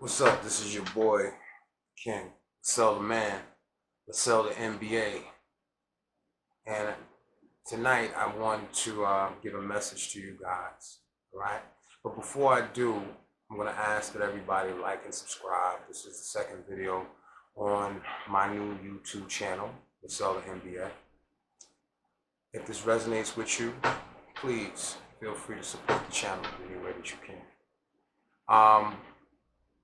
What's up? This is your boy, King. Sell the man. Let's sell the M.B.A. And tonight I want to give a message to you guys, all right? But before I do, I'm going to ask that everybody like and subscribe. This is the second video on my new YouTube channel, Let's Sell the M.B.A. If this resonates with you, please feel free to support the channel in any way that you can.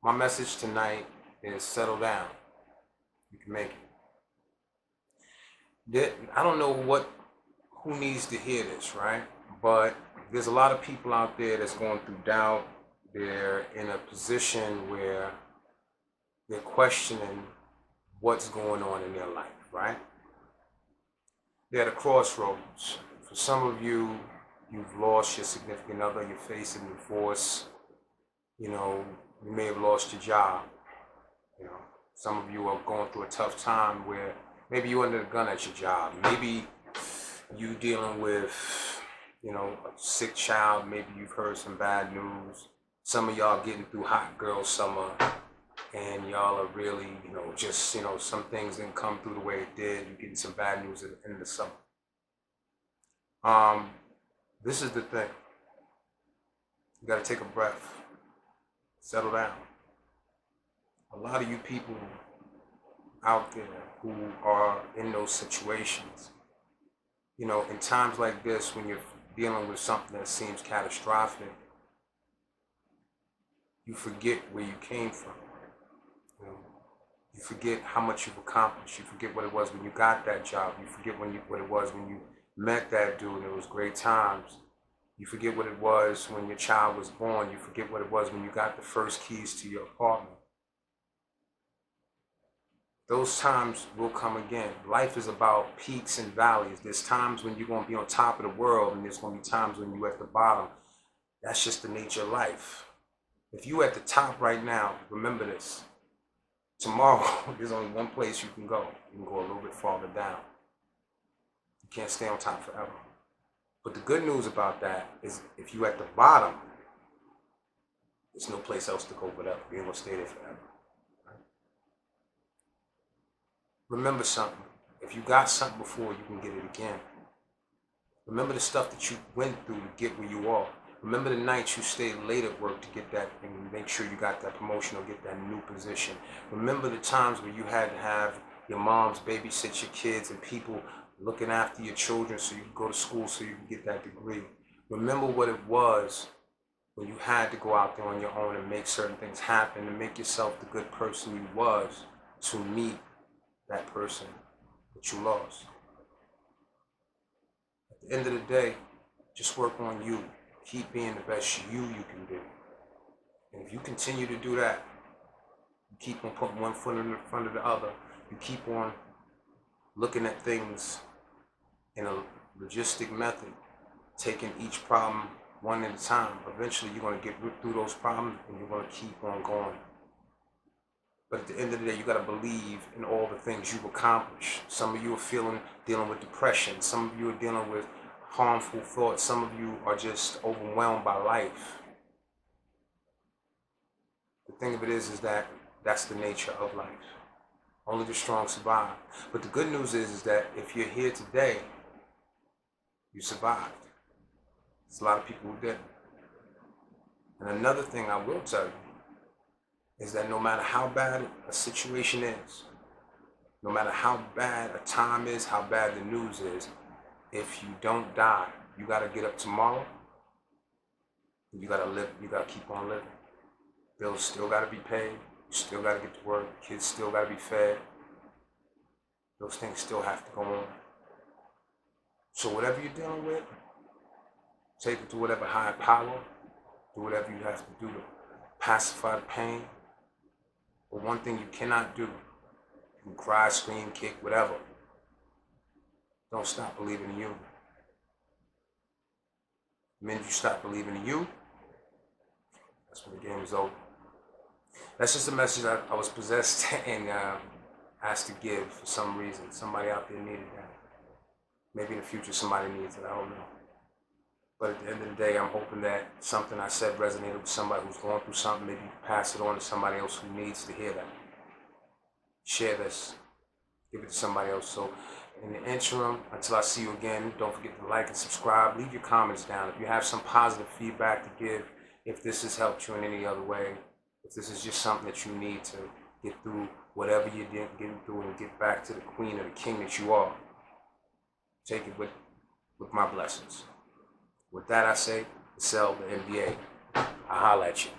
My message tonight is settle down. You can make it. I don't know who needs to hear this, right? But there's a lot of people out there that's going through doubt. They're in a position where they're questioning what's going on in their life, right? They're at a crossroads. For some of you, you've lost your significant other, you're facing divorce, you may have lost your job. Some of you are going through a tough time where maybe you're under the gun at your job. Maybe you dealing with, a sick child. Maybe you've heard some bad news. Some of y'all getting through hot girl summer and y'all are really, some things didn't come through the way it did. You're getting some bad news at the end of the summer. This is the thing. You gotta take a breath. Settle down. A lot of you people out there who are in those situations, in times like this, when you're dealing with something that seems catastrophic, you forget where you came from. You forget how much you've accomplished. You forget what it was when you got that job. You forget what it was when you met that dude and it was great times. You forget what it was when your child was born. You forget what it was when you got the first keys to your apartment. Those times will come again. Life is about peaks and valleys. There's times when you're going to be on top of the world, and there's going to be times when you're at the bottom. That's just the nature of life. If you're at the top right now, remember this. Tomorrow, there's only one place you can go. You can go a little bit farther down. You can't stay on top forever. But the good news about that is if you're at the bottom, there's no place else to go but up. You ain't going to stay there forever. Remember something. If you got something before, you can get it again. Remember the stuff that you went through to get where you are. Remember the nights you stayed late at work to get that and make sure you got that promotion or get that new position. Remember the times where you had to have your moms babysit your kids and people looking after your children so you could go to school so you could get that degree. Remember what it was when you had to go out there on your own and make certain things happen and make yourself the good person you was to meet that person that you lost. At the end of the day, just work on you. Keep being the best you can be. And if you continue to do that, you keep on putting one foot in front of the other, you keep on looking at things in a logistic method, taking each problem one at a time, eventually you're going to get through those problems and you're going to keep on going. But at the end of the day, you got to believe in all the things you've accomplished. Some of you are dealing with depression. Some of you are dealing with harmful thoughts. Some of you are just overwhelmed by life. The thing of it is that that's the nature of life. Only the strong survive. But the good news is that if you're here today, you survived. There's a lot of people who didn't. And another thing I will tell you is that no matter how bad a situation is, no matter how bad a time is, how bad the news is, if you don't die, you got to get up tomorrow. You got to live. You got to keep on living. Bills still got to be paid. You still got to get to work. Kids still got to be fed. Those things still have to go on. So whatever you're dealing with, take it to whatever higher power. Do whatever you have to do to pacify the pain. But one thing you cannot do, you can cry, scream, kick, whatever. Don't stop believing in you. The minute you stop believing in you, that's when the game is over. That's just a message I was possessed and asked to give for some reason. Somebody out there needed that. Maybe in the future somebody needs it, I don't know. But at the end of the day, I'm hoping that something I said resonated with somebody who's going through something. Maybe you can pass it on to somebody else who needs to hear that. Share this. Give it to somebody else. So in the interim, until I see you again, don't forget to like and subscribe. Leave your comments down. If you have some positive feedback to give, if this has helped you in any other way, if this is just something that you need to get through whatever you're getting through and get back to the queen or the king that you are, take it with my blessings. With that, I say, sell the M.B.A. I'll holler at you.